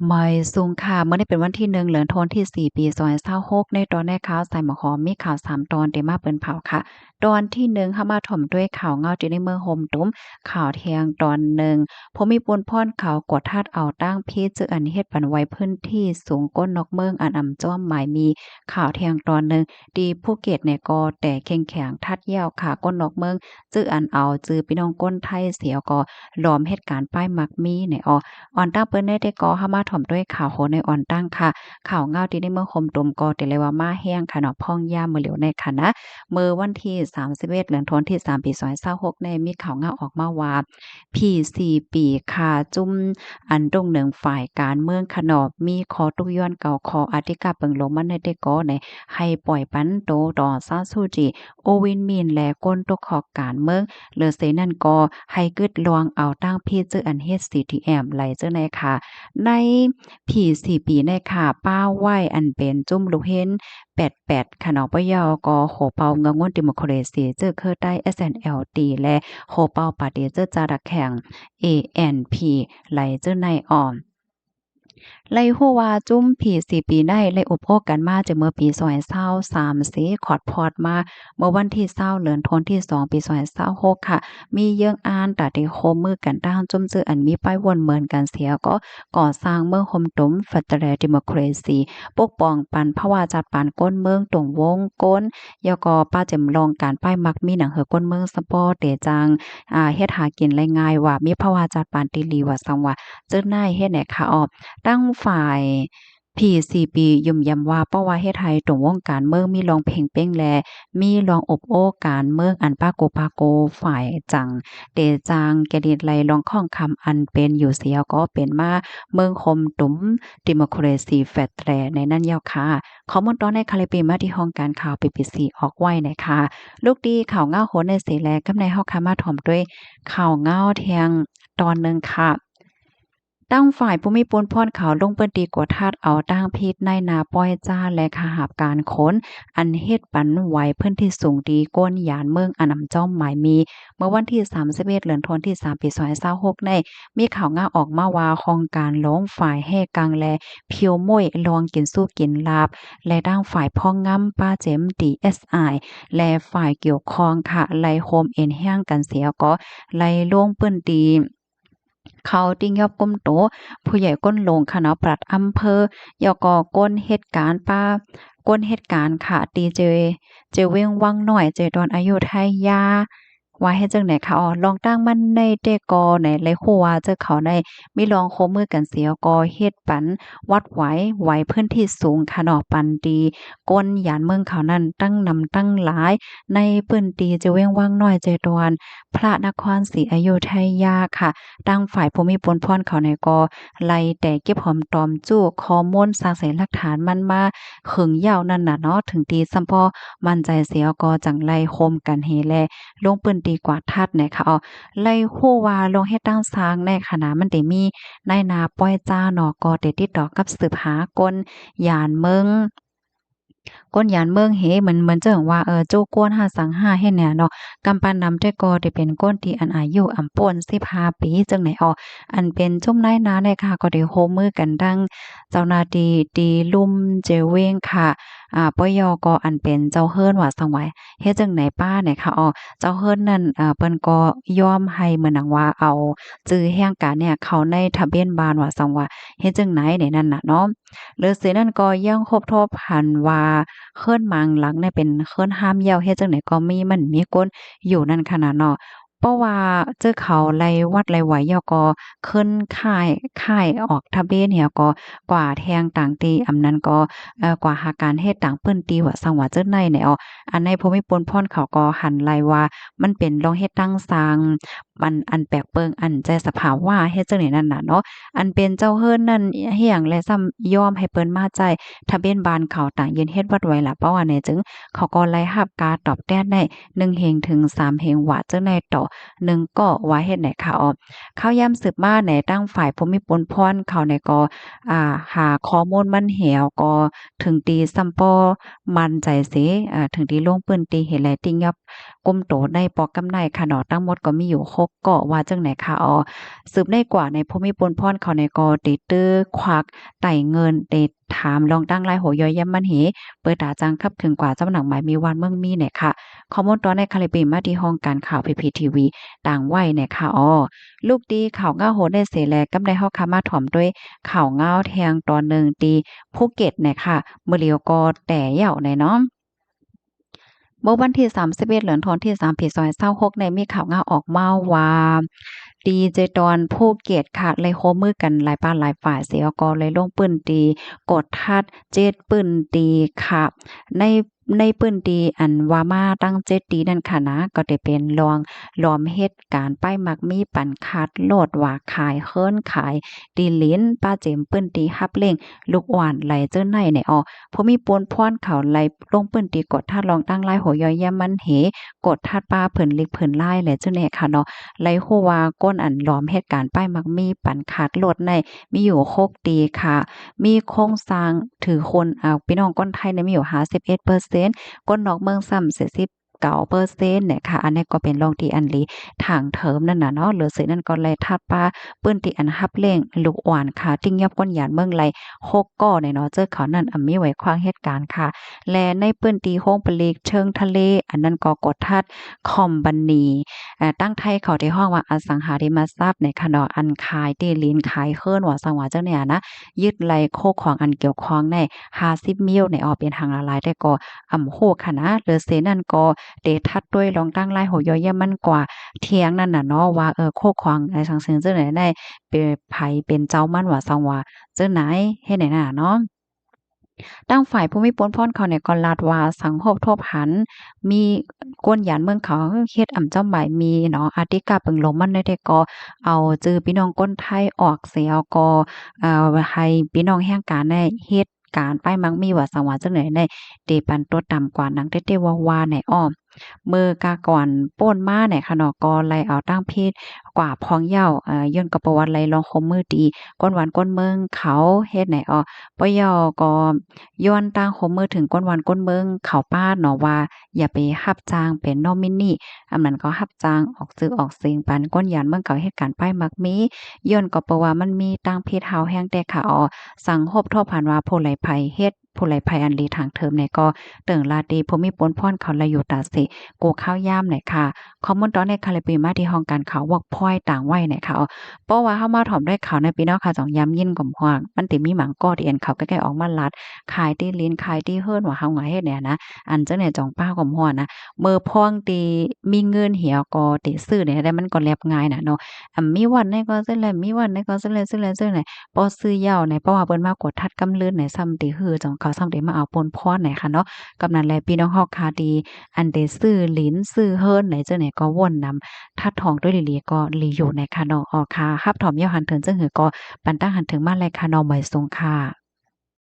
ไม่สูงค่ะเมื่อได้เป็นวันที่1เดือนธันวาคมที่4ปี2026ในตอนแรกข่าวใส่หมอหอมมีข่าว3ตอนที่มาเปิ้นเผาค่ะตอนที่1เข้ามาถ่อมด้วยข่าวเงาที่ในเมืองโฮมตุ้มข่าวเที่ยงตอนหนึ่งผมมีปูนพ่อนข่าวกวดทาดเอาตั้งพี่จื้ออันเฮ็ดปันไว้พื้นที่สูงก้นนอกเมืองอันอำจ้อมหมายมีข่าวเที่ยงตอนหนึ่งดีภูเก็ตเนี่ยก็แต่เข้งแข็งทัดเยี่ยวค่ะก้นนอกเมืองจื้ออันเอาจื้อพี่น้องก้นไทยเสียก็ล้อมเหตุการณ์ป้ายมักมีเนี่ยอ่อนตั้งเปิ้นได้ก่อเข้ามาถ่อมด้วยข่าวโหในอ่อนตั้งค่ะข่าวเงาที่ในเมืองคมตมก็แต่เลยว่ามาแห้งค่ะเนาะพ่องย่ามมื้อเหลียวในค่ะนะมื้อวันที่31เดือนธันวาคมที่3ปี2026ในมีข่าวเงาออกมาว่าพี่4ปีค่ะจุ่มอันตรงหนึ่งฝ่ายการเมืองค่ะเนาะมีขอตุกย้อนเก่าขออธิกาเปิงลงมันได้ก่อในให้ปล่อยปันโตต่อซาซูจิโอวินมินและก้นตกขอการเมืองเหลือเสนั่นก็ให้กึดลวงเอาตั้งพี่จื้ออันเฮ็ด CTM ไหลเจ้าในค่ะในผี4ปีในค่ะป้าไหว้อันเป็นจุ้มลูกเห็น88ค่ะเนาะปะยอก็โหเปาเงางวนดิโมคราซีเจอเคอได้ SNLD และโหเปาปาร์ตี้เจอจาระแข่ง ANP ไหลเจ้าในอ่อมไล่หัวว่าจุ้มผี4ปีได้ไล่อบโอ้กันมาจากเมื่อปี2023สิขอดพอดมาเมื่อวันที่20เดือนธันวาคมที่2ปี2026ค่ะมีเยื่องอ่านตาได้โคมมือกันด้านจุ้มจื้ออันมีป้ายวนเหมือนกันเสียก็ก่อสร้างเมืองโฮมตุม Federal Democracy ปกป้องปันภาวะจัดปานก้นเมืองตรงวงก้นแล้วก็ป้าจำลองการป้ายมักมีหนังเหือก้นเมืองสปอร์เตจังเฮ็ดหากินได้ง่ายว่ามีภาวะจัดปานติลีว่าสังว่าเจ้านายเฮ็ดให้ค่ะตั้งฝ่าย PCB ยุ่มย้ำว่าเพราะว่าเฮ็ดให้ตรงวงการเมืองมีรองเพ่งเป้งแลมีรองอบโอ้การเมืองอันปาโกปาโกฝ่ายจังเตจางแกดิดไหลรองข้องคำอันเป็นอยู่เสียก็เป็นมาเมืองคมตุ้ม Democracy Federal ในนั้นยาวค่ะข้อมูลตอนในคาลิปีมาที่ห้องการข่าว BBC ออกไว้นะคะลูกดีข่าวเงาโหนในเสแลกำในเฮาค่ะมาถ่อมด้วยข่าวเงาเที่ยงตอนหนึ่งค่ะตั้งฝ่ายผู้มีปนพ่อนเขาลงเปิ้นตีกว่าทาดเอาตั้งพิษในนาป้อยจ้าและขหาบการค้นอันเฮ็ดปันไหวเพิ่นที่สูงดีก้นยานเมืองอนำจ้อมหมายมีเมื่อวันที่31เดือนธันวาคมที่3ปี2026ในมีข่าวงาออกมาว่าโครงการล้งฝ่ายแห่กังและเพียวม้วยลองกินสู้กินลาบและด้างฝ่ายพ่องงำป้าเจม DSI และฝ่ายเกี่ยวข้องค่ะไล่โฮมเอ็นแห้งกันเสียก็ไล่ลงเปิ้นตีเขาติ้งยอบก้มโตผู้ใหญ่ก้นลงค่ะเนาะปลัดอำเภอยก็ก้นเหตุการณ์ป้าก้นเหตุการณ์ค่ะตีเจเว้งวังน้อยเจดอนอายุไทยาว่าเฮ็ดจังได๋คะลองตั้งมันในแต่ก่อไหนเลยฮู้ว่าเจอเขาได้มีลองโคมือกันเสียก็เฮ็ดปันวัดไหวพื้นที่สูงค่ะเนาะปันดีก้นหยานเมืองเขานั้นตั้งนำตั้งหลายในพื้นที่เจเว้งวังน้อยเจดอนพระนครศรีอยุธยาค่ะตั้งฝ่ายภูมิพลพรเขาในก็ไล่แต่เก็บหอมตอมจู้ข้อมูลสร้างเสนหลักฐานมันมาขึงยาวนั่นน่ะเนาะถึงตีซัมพอมั่นใจเสียก็จังไล่โคมกันเฮแลลงปืนตีกว่าทัดเนี่ยค่ะไล่ฮู้ว่าลงเฮ็ดตั้งสร้างในขณะมันได้มีนายนาป้อยจ้าเนาะก็ได้ติดต่อกับสืบหากลยานเมือง ก้นหยานเมืองเฮเหมือนเจังว่าโจ้ก้น525เฮ็ดแนวเนาะกำปั้นนำแต่ก็ได้เป็นก้นที่อันอายุอำป่น15ปีจังไหนอันเป็นจุ่มนายนาเนี่ยค่ะก็ได้โฮมมือกันดังเจ้าหน้าที่ตีลุ่มเจเวงค่ะปยก็อันเป็นเจ้าเฮิรนว่าสังไว้เฮ็ดจังไหนป้าเนี่ยค่ะเจ้าเฮิรนนั่นเปิ้นก็ยอมให้เหมือนหนังว่าเอาจื้อแห่งการเนี่ยเข้าในทะเบียนบ้านว่าสังว่าเฮ็ดจังไหนเนี่ยนั่นน่ะเนาะหรือสินั่นก็ยังครบทบหันว่าเคิ้นหมางหลังเนี่ยเป็นเคิ้นห้ามเหย้าเฮ็ดจังได๋ก็มันมีคนอยู่นั่นขนาดเนาะเพราะว่าเจอเขาไล่วัดไล่ไหวเหย้าก็ขึ้นค่ายออกทะเบียนเหี่ยก็กว่าแทงต่างตีอำนั้นก็กว่าหาการเฮ็ดต่างเปิ้นตีว่าสังว่าเจ้าในเนี่ยอันในภูมิพลพรเขาก็หันไล่ว่ามันเป็นลองเฮ็ดตั้งสร้างมันอันแปลกเปิงอันใจสภาว่าเฮ็ดจังได๋นั่นน่ะเนาะอันเป็นเจ้าเฮิรนนั่นเฮียงและซ้ำยอมให้เปิ้นมาจ่ายทะเบียนบ้านเขาต่างยืนเฮ็ดวัดไว้ล่ะเพราะว่าแน่จึงเขาก็ไล่รับการตอบแต้นได้1เฮงถึง3เฮงว่าจังได๋ต่อ1ก็ว่าเฮ็ดไหนค่ะข้าวยามสืบมาในตั้งฝ่ายภูมิพลพรเขาในก็หาข้อมูลมันแหวก็ถึงตีซัมปอมั่นใจเสถึงที่ลงปืนตีเห็นแลติงยับ ก้มโตได้ปอกกำไนค่ะเนาะทั้งหมดก็มีอยู่6เกาะว่าจังไหนค่ะสืบได้กว่าในภูมิปนพรเขาในกอติตื้อควักไต่เงินเตถามลองตั้งลายโหย่อยย่ำมันเหเปิดตาจังคับถึงกว่าเจ้าหนังหมายมีวันเมืองมีเนี่ยค่ะข้อมูลตอนในคาลิปีมาที่ห้องการข่าว PPTV ต่างไว้เนี่ยค่ะลูกดีข่าวเงาโหดได้เสแลกำได้เฮาคามาถ่อมด้วยข่าวเงาแทงตอนหนึ่งตีภูเก็ตเนี่ยค่ะมื้อเลียวก็แต่เหย่าในเนาะ เมื่อวันที่31เดือนธันวาคมที่3ปี2026ได้มีข่าวออกมาว่าดีเจดอนภูเก็ตค่ะเลยร่วมมือกันหลายปานหลายฝ่ายเสียก็เลยลงปื้นตีกดทัดเจ็ดปื้นตีค่ะในปื้นตีอันว่ามาตั้งเจ็ดตีนั่นค่ะนะก็ได้เป็นรองล้อมเฮ็ดการป้ายมักมีปันคัดโลดว่าขายเคิ้นขายตีลิ้นป้าเจมปื้นตีฮับเล่งลูกหวานไหลเจ้อในเนี่ยพอมีปวนพรเขาไหลลงปื้นตีกดทัดลองตั้งลายโหย่อยแย่มันเหกดทัดป้าเพิ่นลิกเพิ่นลายแหละเจ้าแน่ค่ะเนาะไหลฮู้ว่าก้นอันล้อมเหตุการณ์ป้ายมักมีปันคัดโลดในมีอยู่6ตีค่ะมีโครงสร้างถือคนพี่น้องคนไทยเนี่ยมีอยู่51%ก้นนอกเมืองซ้ำ49%เนี่ยค่ะอันนี้ก็เป็นโรงที่อันลีทางเทิมนั่นน่ะเนาะเหลือสินั่นก็เลยทัดป้าปื้นที่อันฮับเร่งลูกอ่อนค่ะติ้งยับก้นหยานเมืองไหล6ก้อเนี่ยเนาะเจอเขานั่นมีไว้ขวางเหตุการณ์ค่ะและในปื้นที่โค้งปลีกเชิงทะเลอันนั้นก็กดทัดคอมบันนีตั้งไทยเขาที่ห้องว่าอสังหาริมทรัพย์ในค่ะเนาะอันขายที่ลิ้นขายเคิ้นว่าสังว่าเจ้าเนี่ยนะยึดไหลโคของอันเกี่ยวข้องใน50มิลในเป็นทางละลายแต่ก็โฮค่ะนะเหลือเสนั่นก็เดทัดด้วยลองตั้งลายโหย่อยมันกว่าเที่ยงนั่นน่ะเนาะว่าโคของไอ้สังเซิงเจ้าไหนได้เป็นไผเป็นเจ้ามันว่าสังว่าเจ้าไหนเฮ็ดไหนน่ะเนาะ ตั้งฝ่ายภูมิปนพ่นเขาเนี่ยก็ลาดว่าสังคบทบหันมีกวนหยานเมืองเขาเฮ็ดเจ้าหมายมีเนาะอาติกาเปิงลมมันได้ก็เอาจื้อพี่น้องคนไทยออกเสียก็ให้พี่น้องแห่งการได้เฮ็ดการป้ายมักมีว่าสังว่าจังไหนได้เตปันตัวต่ำกว่านังเต้ๆว่าๆในอ้อมมื้อกาก่อนโป้นมาเนี่ยค่ะเนาะก็ไล่เอาตั้งเพศกว่าพ้องเหย้าย้อนกับประวัติไล่ลองคมมือดีก้นหวานก้นเมืองเขาเฮ็ดไหนปยก็ย้อนตั้งคมมือถึงก้นหวานก้นเมืองเขาป้าเนาะว่าอย่าไปรับจ้างเป็น nominee อันนั้นก็รับจ้างออกชื่อออกเสียงปันก้นหยานเมืองเก่าเหตุการณ์ป้ายมักมีย้อนก็เพราะว่ามันมีตั้งเพศเฮาแฮงแต่ค่ะสังคบทบหันว่าผู้ไหลไผเฮ็ดผู้ไหลไผอันลีทางเทิมเนี่ยก็เติ่งลาดีภูมิปนพรเขาละอยู่ตาสิโกข้าวยามหน่อยค่ะข้อมูลตอนในคาลิปีมาที่ห้องการข่าววอกพ้อยต่างไว้หน่อยค่ะเพราะว่าเฮามาถ่อมด้วยข่าวในพี่น้องค่ะจ่องย้ำยินก่อมฮวกมันติมีหมังก้อที่เอ็นเขาใกล้ๆออกมาลัดขายที่ลิ้นขายที่เฮิรนว่าเฮาหงายเฮ็ดเนี่ยนะอันเจ้าเนี่ยจ่องป้าก่อมฮวนะเมื่อพ้องตีมีเงินเหี่ยวก็ติซื้อเนี่ยได้มันก็แลบง่ายน่ะเนาะมีวันไหนก็ซื้อแลมีวันไหนก็ซื้อแลซื้อแลซื้อแลบ่ซื้อยาวในเพราะว่าเพิ่นมากดทัดกำเลื่อนในซ้ำติฮือจ่องเขาซ้ำติมาเอาปนพรไหนค่ะเนาะกำนั้นแลพี่น้องเฮาคาดีอันเดซื้อลิ้นซื้อเฮิรนไหนเจ้าเนี่ยก็วนนำทัดทองด้วยลีๆก็ลีอยู่ในค่ะเนาะค่ะฮับถอมยาวหันถึงจังหือก็ปันตั้งหันถึงมาแลค่ะเนาะหมายทรงค่ะ